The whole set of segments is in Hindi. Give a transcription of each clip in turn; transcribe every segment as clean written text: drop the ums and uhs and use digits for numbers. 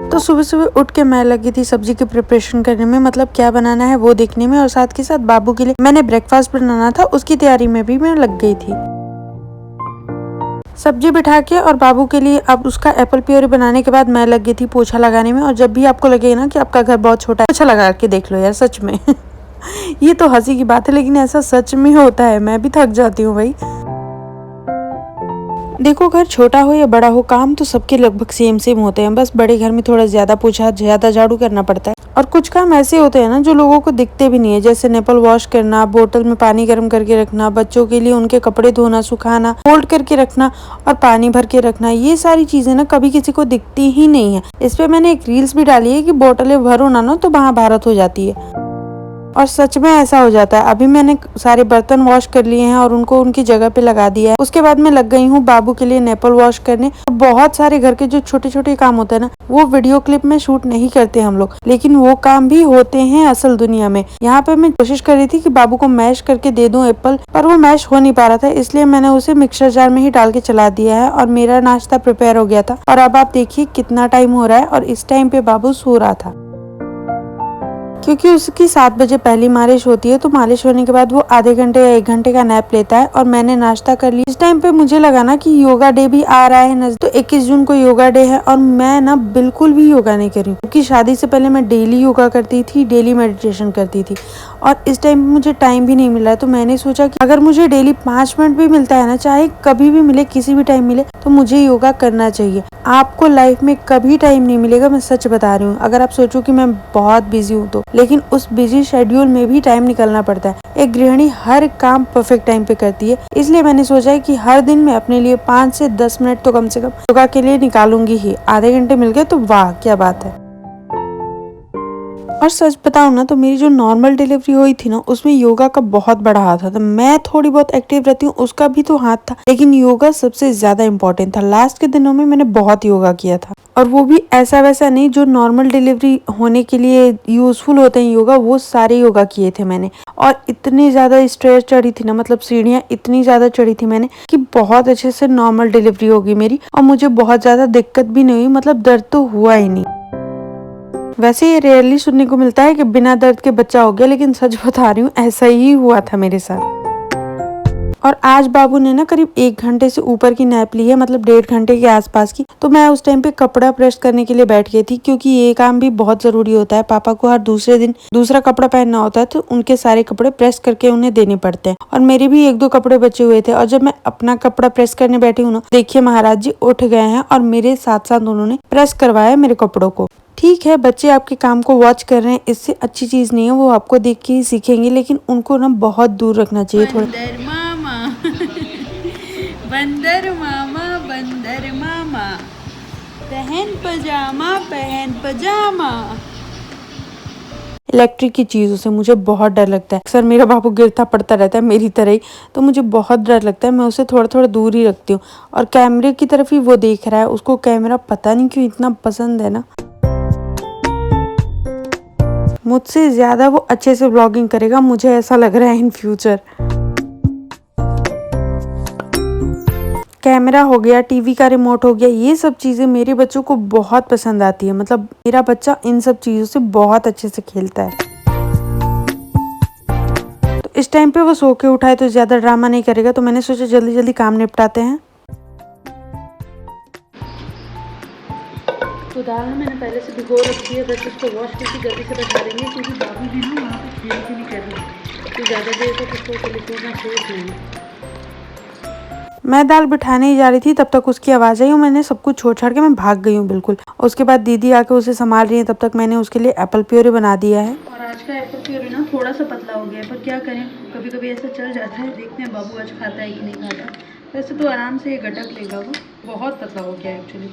तो सुबह सुबह उठ के मैं लगी थी सब्जी की प्रिपरेशन करने में, मतलब क्या बनाना है वो देखने में, और साथ के साथ बाबू के लिए मैंने ब्रेकफास्ट बनाना था उसकी तैयारी में भी मैं लग गई थी। सब्जी बिठा के और बाबू के लिए अब उसका एप्पल प्योरी बनाने के बाद मैं लग गई थी पोछा लगाने में। और जब भी आपको लगे ना कि आपका घर बहुत छोटा है, पोछा लगा के देख लो यार, सच में ये तो हंसी की बात है लेकिन ऐसा सच में होता है। मैं भी थक जाती हूँ भाई। देखो घर छोटा हो या बड़ा हो, काम तो सबके लगभग सेम सेम होते हैं, बस बड़े घर में थोड़ा ज्यादा पोछा ज्यादा झाड़ू करना पड़ता है। और कुछ काम ऐसे होते हैं ना जो लोगों को दिखते भी नहीं है, जैसे नेपल वॉश करना, बोतल में पानी गर्म करके रखना, बच्चों के लिए उनके कपड़े धोना, सुखाना, फोल्ड करके रखना और पानी भर के रखना। ये सारी चीजें ना कभी किसी को दिखती ही नहीं है। इस पे मैंने एक रील्स भी डाली है कि बोतलें भरो ना तो महाभारत हो जाती है। और सच में ऐसा हो जाता है। अभी मैंने सारे बर्तन वॉश कर लिए हैं और उनको उनकी जगह पे लगा दिया है। उसके बाद मैं लग गई हूँ बाबू के लिए नेपल वॉश करने। बहुत सारे घर के जो छोटे छोटे काम होते हैं ना, वो वीडियो क्लिप में शूट नहीं करते हम लोग, लेकिन वो काम भी होते हैं असल दुनिया में। यहाँ पे मैं कोशिश कर रही थी कि बाबू को मैश करके दे दूं एप्पल, पर वो मैश हो नहीं पा रहा था, इसलिए मैंने उसे मिक्सर जार में ही डाल के चला दिया है और मेरा नाश्ता प्रिपेयर हो गया था। और अब आप देखिए कितना टाइम हो रहा है और इस टाइम पे बाबू सो रहा था, क्योंकि उसकी 7 बजे पहली मालिश होती है। तो मालिश होने के बाद वो आधे घंटे या 1 घंटे का नैप लेता है और मैंने नाश्ता कर लिया। इस टाइम पे मुझे लगा ना कि योगा डे भी आ रहा है नजदीक, तो 21 जून को योगा डे है और मैं ना बिल्कुल भी योगा नहीं कर रही हूँ, क्योंकि शादी से पहले मैं डेली योगा करती थी, डेली मेडिटेशन करती थी और इस टाइम पे मुझे टाइम भी नहीं मिल रहा है। तो मैंने सोचा कि अगर मुझे डेली 5 मिनट भी मिलता है ना, चाहे कभी भी मिले, किसी भी टाइम मिले, तो मुझे योगा करना चाहिए। आपको लाइफ में कभी टाइम नहीं मिलेगा, मैं सच बता रही हूँ। अगर आप सोचो कि मैं बहुत बिजी हूँ तो, लेकिन उस बिजी शेड्यूल में भी टाइम निकलना पड़ता है। एक गृहिणी हर काम परफेक्ट टाइम पे करती है, इसलिए मैंने सोचा है कि हर दिन मैं अपने लिए 5 से 10 मिनट तो कम से कम योगा के लिए निकालूंगी ही। आधे घंटे मिल गए तो वाह क्या बात है। और सच बताऊं ना तो मेरी जो नॉर्मल डिलीवरी हुई थी ना, उसमें योगा का बहुत बड़ा हाथ था। मैं थोड़ी बहुत एक्टिव रहती हूँ, उसका भी तो हाथ था, लेकिन योगा सबसे ज्यादा इम्पोर्टेंट था। लास्ट के दिनों में मैंने बहुत योगा किया था, और वो भी ऐसा वैसा नहीं, जो नॉर्मल डिलीवरी होने के लिए यूजफुल होते हैं योगा, वो सारे योगा किए थे मैंने। और इतनी ज्यादा स्ट्रेस चढ़ी थी ना, मतलब सीढ़ियाँ इतनी ज्यादा चढ़ी थी मैंने कि बहुत अच्छे से नॉर्मल डिलीवरी होगी मेरी, और मुझे बहुत ज्यादा दिक्कत भी नहीं हुई, मतलब दर्द तो हुआ ही नहीं। वैसे ये रेयरली सुनने को मिलता है कि बिना दर्द के बच्चा हो गया, लेकिन सच बता रही हूँ ऐसा ही हुआ था मेरे साथ। और आज बाबू ने ना करीब 1 घंटे से ऊपर की नैप ली है, मतलब 1.5 घंटे के आसपास की। तो मैं उस टाइम पे कपड़ा प्रेस करने के लिए बैठ गई थी, क्योंकि ये काम भी बहुत जरूरी होता है। पापा को हर दूसरे दिन दूसरा कपड़ा पहनना होता है, तो उनके सारे कपड़े प्रेस करके उन्हें देने पड़ते हैं। और मेरे भी 1-2 कपड़े बचे हुए थे, और जब मैं अपना कपड़ा प्रेस करने बैठी हूँ ना, देखिए महाराज जी उठ गए हैं और मेरे साथ साथ उन्होंने प्रेस करवाया मेरे कपड़ों को। ठीक है, बच्चे आपके काम को वॉच कर रहे हैं, इससे अच्छी चीज नहीं है, वो आपको देख के ही सीखेंगे, लेकिन उनको ना बहुत दूर रखना चाहिए थोड़ा। बंदर मामा बंदर मामा बंदर मामा, पहन पजामा। इलेक्ट्रिक की चीजों से मुझे बहुत डर लगता है। अक्सर मेरा बाबू गिरता पड़ता रहता है मेरी तरह ही, तो मुझे बहुत डर लगता है। मैं उसे थोड़ा थोड़ा दूर ही रखती हूँ। और कैमरे की तरफ ही वो देख रहा है, उसको कैमरा पता नहीं क्यों इतना पसंद है ना। मुझसे ज्यादा वो अच्छे से व्लॉगिंग करेगा, मुझे ऐसा लग रहा है इन फ्यूचर। कैमरा हो गया, टीवी का रिमोट हो गया, ये सब चीजें मेरे बच्चों को बहुत पसंद आती है। मतलब मेरा बच्चा इन सब चीजों से बहुत अच्छे से खेलता है। तो इस टाइम पे वो सो के उठा है तो ज्यादा ड्रामा नहीं करेगा, तो मैंने सोचा जल्दी जल्दी काम निपटाते हैं। तो दाल ना मैंने पहले से भिगो रखी है, बस उसको वॉश करके जल्दी से बैठा देंगे, क्योंकि बाबू भी ना वहाँ पे खेल के नहीं कर रहे हैं, तो ज़्यादा देर तक उसको लिखना सेफ नहीं है। मैं दाल बिठाने ही जा रही थी, तब तक उसकी आवाज आई और मैंने सब कुछ छोड़ छाड़ के मैं भाग गई हूँ बिल्कुल। उसके बाद दीदी आके उसे संभाल रही है, तब तक मैंने उसके लिए एप्पल प्योरी बना दिया है। और आज का एप्पल प्योरी ना थोड़ा सा पतला हो गया है, पर क्या करें, कभी कभी ऐसा चल जाता है। देखते हैं बाबू आज खाता है कि नहीं खाता। वैसे तो आराम से ये गटक लेगा, वो बहुत पतला हो गया है एक्चुअली।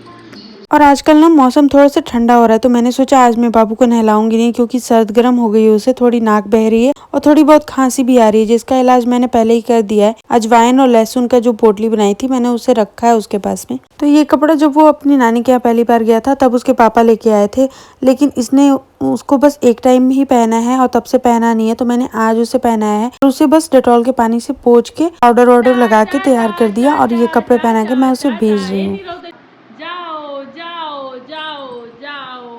और आजकल ना मौसम थोड़ा सा ठंडा हो रहा है, तो मैंने सोचा आज मैं बाबू को नहलाऊंगी नहीं, क्योंकि सर्द गर्म हो गई है उसे, थोड़ी नाक बह रही है और थोड़ी बहुत खांसी भी आ रही है, जिसका इलाज मैंने पहले ही कर दिया है। अजवाइन और लहसुन का जो पोटली बनाई थी मैंने उसे रखा है उसके पास में। तो ये कपड़ा जब वो अपनी नानी के यहाँ पहली बार गया था तब उसके पापा लेके आए थे, लेकिन इसने उसको बस एक टाइम ही पहना है और तब से पहना नहीं है। तो मैंने आज उसे पहनाया है और उसे बस डेटॉल के पानी से पोंछ के पाउडर वाउडर लगा के तैयार कर दिया, और ये कपड़े पहना के मैं उसे भेज रही हूँ। जाओ जाओ जाओ जाओ,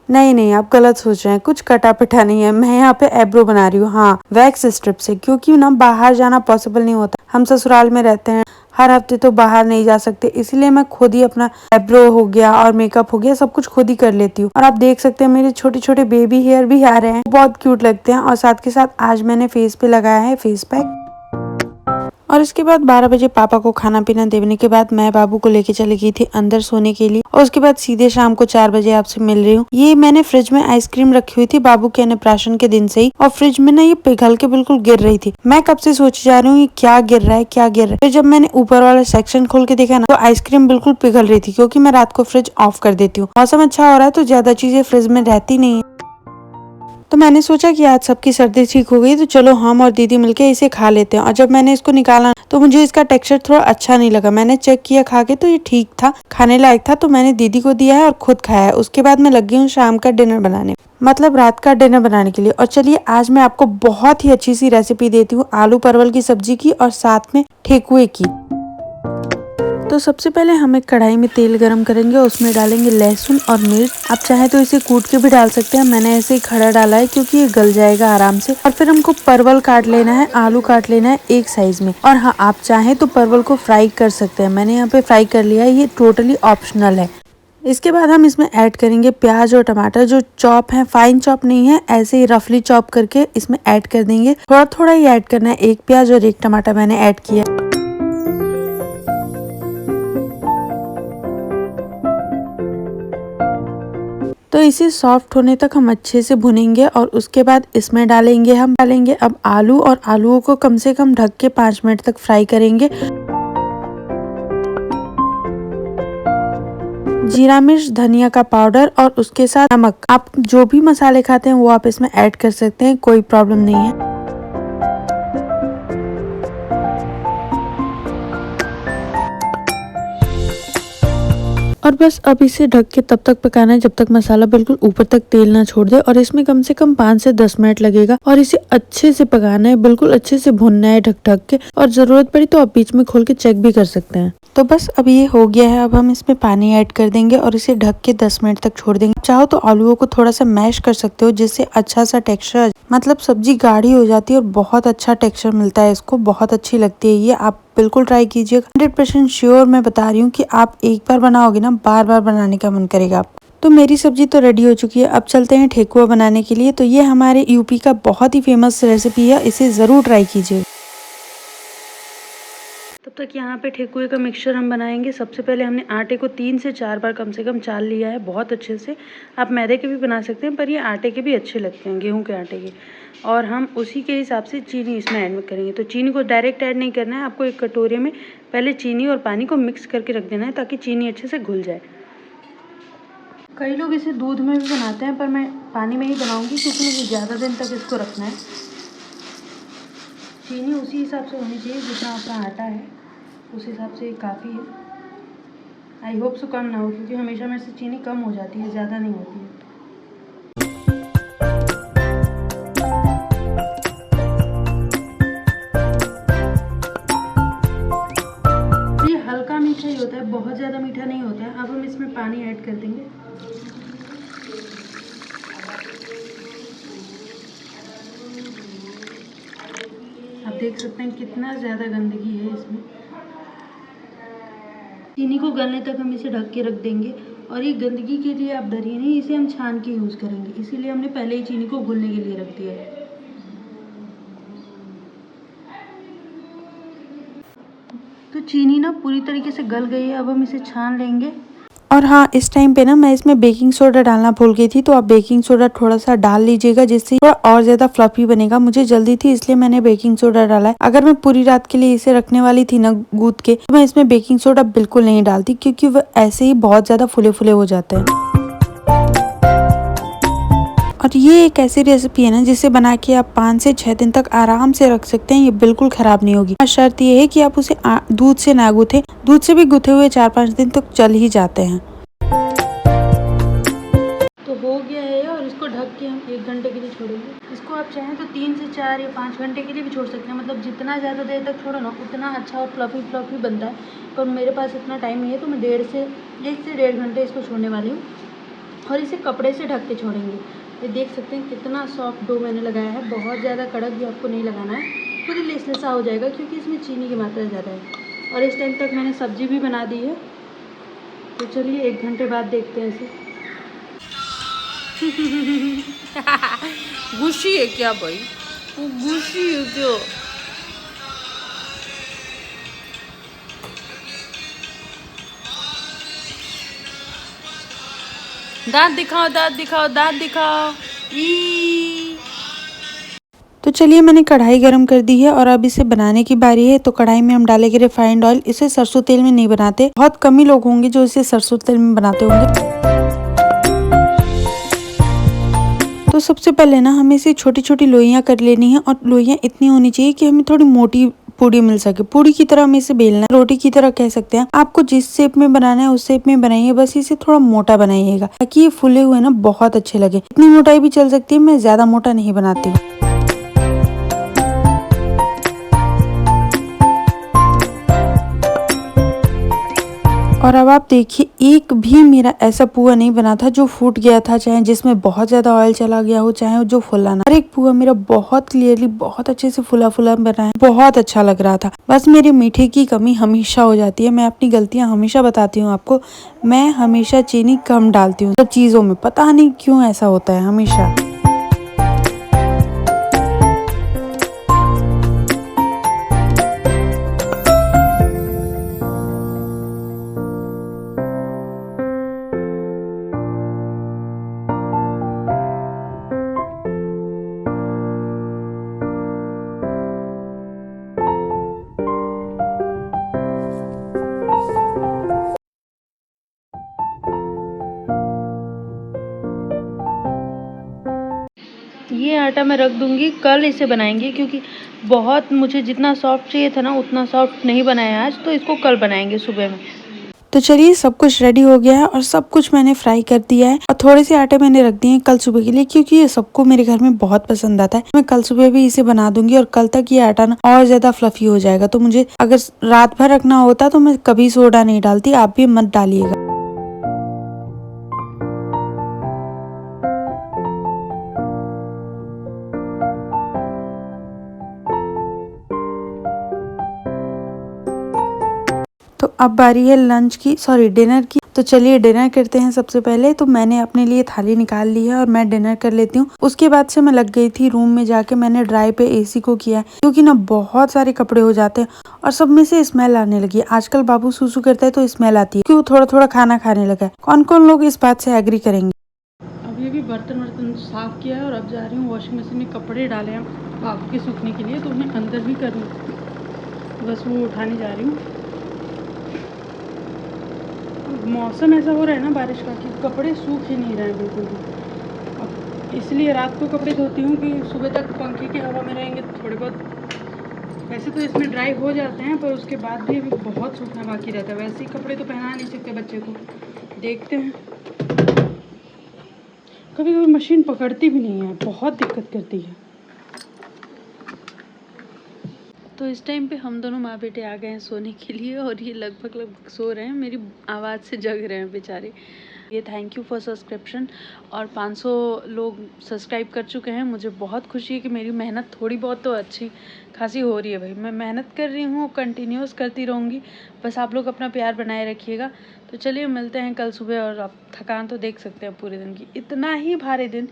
नहीं नहीं, आप गलत सोच रहे हैं, कुछ कटा पिटा नहीं है। मैं यहाँ पे एब्रो बना रही हूँ, हाँ वैक्स स्ट्रिप से, क्योंकि ना बाहर जाना पॉसिबल नहीं होता। हम ससुराल में रहते हैं, हर हफ्ते तो बाहर नहीं जा सकते, इसलिए मैं खुद ही अपना एब्रो हो गया और मेकअप हो गया, सब कुछ खुद ही कर लेती हूँ। और आप देख सकते हैं मेरे छोटे छोटे बेबी हेयर भी आ रहे हैं, बहुत क्यूट लगते हैं। और साथ के साथ आज मैंने फेस पे लगाया है फेस पैक। और इसके बाद 12 बजे पापा को खाना पीना देने के बाद मैं बाबू को लेके चली गई थी अंदर सोने के लिए। और उसके बाद सीधे शाम को 4 बजे आपसे मिल रही हूँ। ये मैंने फ्रिज में आइसक्रीम रखी हुई थी बाबू के अन्नप्राशन के दिन से ही, और फ्रिज में ना ये पिघल के बिल्कुल गिर रही थी। मैं कब से सोची जा रही हूँ ये क्या गिर रहा है क्या गिर रहा है। फिर जब मैंने ऊपर वाला सेक्शन खोल के देखा ना, तो आइसक्रीम बिल्कुल पिघल रही थी, क्योंकि मैं रात को फ्रिज ऑफ कर देती हूँ। मौसम अच्छा हो रहा है तो ज्यादा चीजें फ्रिज में रहती नहीं है। तो मैंने सोचा कि आज सबकी सर्दी ठीक हो गई तो चलो हम और दीदी मिलके इसे खा लेते हैं। और जब मैंने इसको निकाला तो मुझे इसका टेक्सचर थोड़ा अच्छा नहीं लगा। मैंने चेक किया खा के तो ये ठीक था, खाने लायक था, तो मैंने दीदी को दिया है और खुद खाया है। उसके बाद मैं लग गई हूँ शाम का डिनर बनाने, मतलब रात का डिनर बनाने के लिए। और चलिए आज मैं आपको बहुत ही अच्छी सी रेसिपी देती हूँ आलू परवल की सब्जी की और साथ में ठेकुए की। तो सबसे पहले हम एक कढ़ाई में तेल गरम करेंगे, उसमें डालेंगे लहसुन और मिर्च। आप चाहे तो इसे कूट के भी डाल सकते हैं, मैंने ऐसे ही खड़ा डाला है क्योंकि ये गल जाएगा आराम से। और फिर हमको परवल काट लेना है, आलू काट लेना है एक साइज में। और हाँ, आप चाहे तो परवल को फ्राई कर सकते हैं, मैंने यहाँ पे फ्राई कर लिया है, ये टोटली ऑप्शनल है। इसके बाद हम इसमें ऐड करेंगे प्याज और टमाटर, जो चॉप है, फाइन चॉप नहीं है, ऐसे ही रफली चॉप करके इसमें ऐड कर देंगे। थोड़ा थोड़ा ही ऐड करना है, एक प्याज और एक टमाटर मैंने ऐड किया। तो इसे सॉफ्ट होने तक हम अच्छे से भुनेंगे। और उसके बाद इसमें डालेंगे अब आलू, और आलूओं को कम से कम ढक के 5 मिनट तक फ्राई करेंगे। जीरा मिर्च, धनिया का पाउडर और उसके साथ नमक। आप जो भी मसाले खाते हैं वो आप इसमें ऐड कर सकते हैं, कोई प्रॉब्लम नहीं है। और बस अब इसे ढक के तब तक पकाना है जब तक मसाला बिल्कुल ऊपर तक तेल ना छोड़ दे। और इसमें कम से कम 5 से 10 मिनट लगेगा और इसे अच्छे से पकाना है, बिल्कुल अच्छे से भुनना है ढक ढक के। और जरूरत पड़ी तो आप बीच में खोल के चेक भी कर सकते हैं। तो बस अब ये हो गया है, अब हम इसमें पानी ऐड कर देंगे और इसे ढक के 10 मिनट तक छोड़ देंगे। चाहो तो आलूओं को थोड़ा सा मैश कर सकते हो, जिससे अच्छा सा टेक्सचर, मतलब सब्जी गाढ़ी हो जाती है और बहुत अच्छा टेक्सचर मिलता है इसको, बहुत अच्छी लगती है ये। आप बिल्कुल ट्राई कीजिएगा, 100% श्योर मैं बता रही हूँ कि आप एक बार बनाओगे ना, बार बार बनाने का मन करेगा आपको। तो मेरी सब्जी तो रेडी हो चुकी है, अब चलते हैं ठेकुआ बनाने के लिए। तो ये हमारे यूपी का बहुत ही फेमस रेसिपी है, इसे जरूर ट्राई कीजिए। तब तक यहाँ पे ठेकुए का मिक्सचर हम बनाएंगे। सबसे पहले हमने आटे को 3 से 4 बार कम से कम चाल लिया है, बहुत अच्छे से। आप मैदे के भी बना सकते हैं, पर ये आटे के भी अच्छे लगते हैं, गेहूं के आटे के। और हम उसी के हिसाब से चीनी इसमें ऐड करेंगे। तो चीनी को डायरेक्ट ऐड नहीं करना है, आपको एक कटोरे में पहले चीनी और पानी को मिक्स करके रख देना है, ताकि चीनी अच्छे से घुल जाए। कई लोग इसे दूध में भी बनाते हैं, पर मैं पानी में ही बनाऊँगी, क्योंकि मुझे ज़्यादा दिन तक इसको रखना है। चीनी उसी हिसाब से होनी चाहिए जितना आपका आटा है, उस हिसाब से काफ़ी है। आई होप सो कम ना हो, क्योंकि हमेशा मेरे से चीनी कम हो जाती है, ज़्यादा नहीं होती है। ये हल्का मीठा ही होता है, बहुत ज़्यादा मीठा नहीं होता है। अब हम इसमें पानी ऐड कर देंगे। आप देख सकते हैं कितना ज़्यादा गंदगी है इसमें। चीनी को गलने तक हम इसे ढक के रख देंगे। और ये गंदगी के लिए आप डरिए नहीं, इसे हम छान के यूज़ करेंगे, इसीलिए हमने पहले ही चीनी को घुलने के लिए रख दिया है। तो चीनी ना पूरी तरीके से गल गई है, अब हम इसे छान लेंगे। और हाँ, इस टाइम पे ना मैं इसमें बेकिंग सोडा डालना भूल गई थी, तो आप बेकिंग सोडा थोड़ा सा डाल लीजिएगा, जिससे थोड़ा और ज्यादा फ्लफी बनेगा। मुझे जल्दी थी इसलिए मैंने बेकिंग सोडा डाला है। अगर मैं पूरी रात के लिए इसे रखने वाली थी ना गूंथ के, तो मैं इसमें बेकिंग सोडा बिल्कुल नहीं डालती, क्योंकि वो ऐसे ही बहुत ज्यादा फुले फुले हो जाते हैं। और ये एक ऐसी रेसिपी है ना, जिसे बना के आप 5 से 6 दिन तक आराम से रख सकते हैं, ये बिल्कुल खराब नहीं होगी। शर्त ये है कि आप उसे दूध से ना गूंथे, दूध से भी गुथे हुए 4-5 दिन तक चल ही जाते हैं। तो हो गया है, और इसको ढक के हम 1 घंटे के लिए छोड़ेंगे। इसको आप चाहें तो 3 से 4 या 5 घंटे के लिए भी छोड़ सकते हैं, मतलब जितना ज़्यादा देर तक छोड़ो ना, उतना अच्छा और फ्लफी बनता है। पर मेरे पास इतना टाइम नहीं है, तो मैं 1 से 1.5 घंटे इसको छोड़ने वाली हूँ। और इसे कपड़े से ढक के छोड़ेंगे। ये देख सकते हैं कितना सॉफ्ट डो मैंने लगाया है। बहुत ज़्यादा कड़क भी आपको नहीं लगाना है, खुद ही लेसलेस सा हो जाएगा क्योंकि इसमें चीनी की मात्रा ज़्यादा है। और इस टाइम तक मैंने सब्जी भी बना दी है। तो चलिए 1 घंटे बाद देखते हैं इसे। गुस्सी है क्या भाई? वो गुस्सी है क्या? दांत दिखाओ, दांत दिखाओ, दांत दिखाओ। तो चलिए मैंने कढ़ाई गरम कर दी है और अब इसे बनाने की बारी है। तो कढ़ाई में हम डालेंगे रिफाइंड ऑयल। इसे सरसों तेल में नहीं बनाते, बहुत कम ही लोग होंगे जो इसे सरसों तेल में बनाते होंगे। तो सबसे पहले ना हमें इसे छोटी छोटी लोइयां कर लेनी है और लोइयां इतनी होनी चाहिए कि हमें थोड़ी मोटी पूड़ी मिल सके। पूड़ी की तरह हमें इसे बेलना है, रोटी की तरह कह सकते हैं। आपको जिस शेप में बनाना है उस शेप में बनाइए, बस इसे थोड़ा मोटा बनाइएगा ताकि ये फूले हुए ना बहुत अच्छे लगे। इतनी मोटाई भी चल सकती है, मैं ज्यादा मोटा नहीं बनाती हूँ। और अब आप देखिए, एक भी मेरा ऐसा पुआ नहीं बना था जो फूट गया था, चाहे जिसमें बहुत ज्यादा ऑयल चला गया हो, चाहे जो फुला ना। हर एक पुआ मेरा बहुत क्लियरली बहुत अच्छे से फुला फुला बना है, बहुत अच्छा लग रहा था। बस मेरे मीठे की कमी हमेशा हो जाती है। मैं अपनी गलतियां हमेशा बताती हूँ आपको। मैं हमेशा चीनी कम डालती हूँ सब चीजों में, पता नहीं क्यों ऐसा होता है हमेशा। ये आटा मैं रख दूँगी, कल इसे बनाएंगे क्योंकि बहुत मुझे जितना सॉफ्ट चाहिए था ना उतना सॉफ्ट नहीं बनाया आज, तो इसको कल बनाएंगे सुबह में। तो चलिए सब कुछ रेडी हो गया है और सब कुछ मैंने फ्राई कर दिया है और थोड़े से आटे मैंने रख दिए हैं कल सुबह के लिए, क्योंकि ये सबको मेरे घर में बहुत पसंद आता है। मैं कल सुबह भी इसे बना दूंगी और कल तक ये आटा ना और ज्यादा फ्लफी हो जाएगा। तो मुझे अगर रात भर रखना होता तो मैं कभी सोडा नहीं डालती, आप भी मत डालिएगा। तो अब बारी है लंच की, सॉरी डिनर की। तो चलिए डिनर करते हैं। सबसे पहले तो मैंने अपने लिए थाली निकाल ली है और मैं डिनर कर लेती हूँ। उसके बाद से मैं लग गई थी रूम में जाके, मैंने ड्राई पे एसी को किया है क्योंकि ना बहुत सारे कपड़े हो जाते हैं और सब में से स्मेल आने लगी है। आजकल बाबू सूसू करता है तो स्मेल आती है क्यों, थोड़ा थोड़ा खाना खाने लगा है। कौन कौन लोग इस बात से एग्री करेंगे? अभी भी बर्तन वर्तन साफ़ किया है और अब जा रही हूँ वॉशिंग मशीन में कपड़े डाले हैं बाबू के सूखने के लिए, तो उन्हें अंदर भी कर लूँ, बस वो उठाने जा रही हूँ। मौसम ऐसा हो रहा है ना बारिश का कि कपड़े सूख ही नहीं रहे हैं बिल्कुल भी। अब इसलिए रात को कपड़े धोती हूँ कि सुबह तक पंखे की हवा में रहेंगे तो थोड़े बहुत, वैसे तो इसमें ड्राई हो जाते हैं पर उसके बाद भी अभी बहुत सूखना बाकी रहता है। वैसे ही कपड़े तो पहना नहीं सकते बच्चे को, देखते हैं। कभी कभी मशीन पकड़ती भी नहीं है, बहुत दिक्कत करती है। तो इस टाइम पे हम दोनों माँ बेटे आ गए हैं सोने के लिए और ये लगभग सो रहे हैं, मेरी आवाज़ से जग रहे हैं बेचारे। ये थैंक यू फॉर सब्सक्रिप्शन और 500 लोग सब्सक्राइब कर चुके हैं। मुझे बहुत खुशी है कि मेरी मेहनत थोड़ी बहुत तो अच्छी खासी हो रही है। भाई मैं मेहनत कर रही हूँ, कंटिन्यूस करती रहूँगी, बस आप लोग अपना प्यार बनाए रखिएगा। तो चलिए मिलते हैं कल सुबह। और आप थकान तो देख सकते हैं पूरे दिन की, इतना ही भारी दिन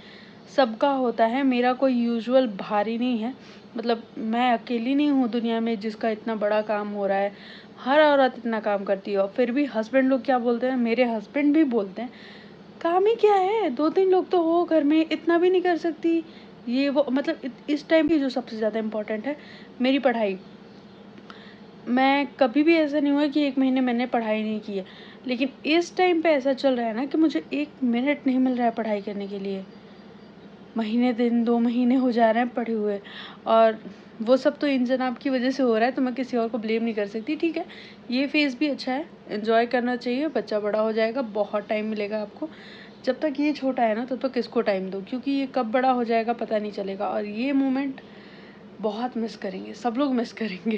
सबका होता है, मेरा कोई यूजुअल भारी नहीं है। मतलब मैं अकेली नहीं हूँ दुनिया में जिसका इतना बड़ा काम हो रहा है, हर औरत इतना काम करती है। और फिर भी हस्बैंड लोग क्या बोलते हैं, मेरे हस्बैंड भी बोलते हैं काम ही क्या है, 2-3 लोग तो हो घर में, इतना भी नहीं कर सकती ये वो। मतलब इस टाइम की जो सबसे ज़्यादा इम्पोर्टेंट है मेरी पढ़ाई। मैं कभी भी ऐसा नहीं हुआ कि 1 महीने मैंने पढ़ाई नहीं की है, लेकिन इस टाइम पे ऐसा चल रहा है ना कि मुझे 1 मिनट नहीं मिल रहा है पढ़ाई करने के लिए। महीने दिन 2 महीने हो जा रहे हैं पढ़े हुए, और वो सब तो इन जनाब की वजह से हो रहा है, तो मैं किसी और को ब्लेम नहीं कर सकती। ठीक है, ये फेज़ भी अच्छा है, एंजॉय करना चाहिए। बच्चा बड़ा हो जाएगा, बहुत टाइम मिलेगा आपको। जब तक ये छोटा है ना तब तक इसको टाइम दो, क्योंकि ये कब बड़ा हो जाएगा पता नहीं चलेगा। और ये मोमेंट बहुत मिस करेंगे, सब लोग मिस करेंगे।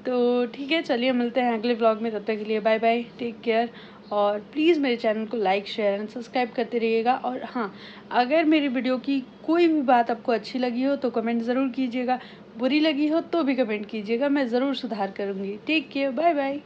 तो ठीक है, चलिए मिलते हैं अगले व्लॉग में, तब तक के लिए बाय बाय, टेक केयर। और प्लीज़ मेरे चैनल को लाइक शेयर एंड सब्सक्राइब करते रहिएगा। और हाँ, अगर मेरी वीडियो की कोई भी बात आपको अच्छी लगी हो तो कमेंट ज़रूर कीजिएगा, बुरी लगी हो तो भी कमेंट कीजिएगा, मैं ज़रूर सुधार करूँगी। Take care, bye bye.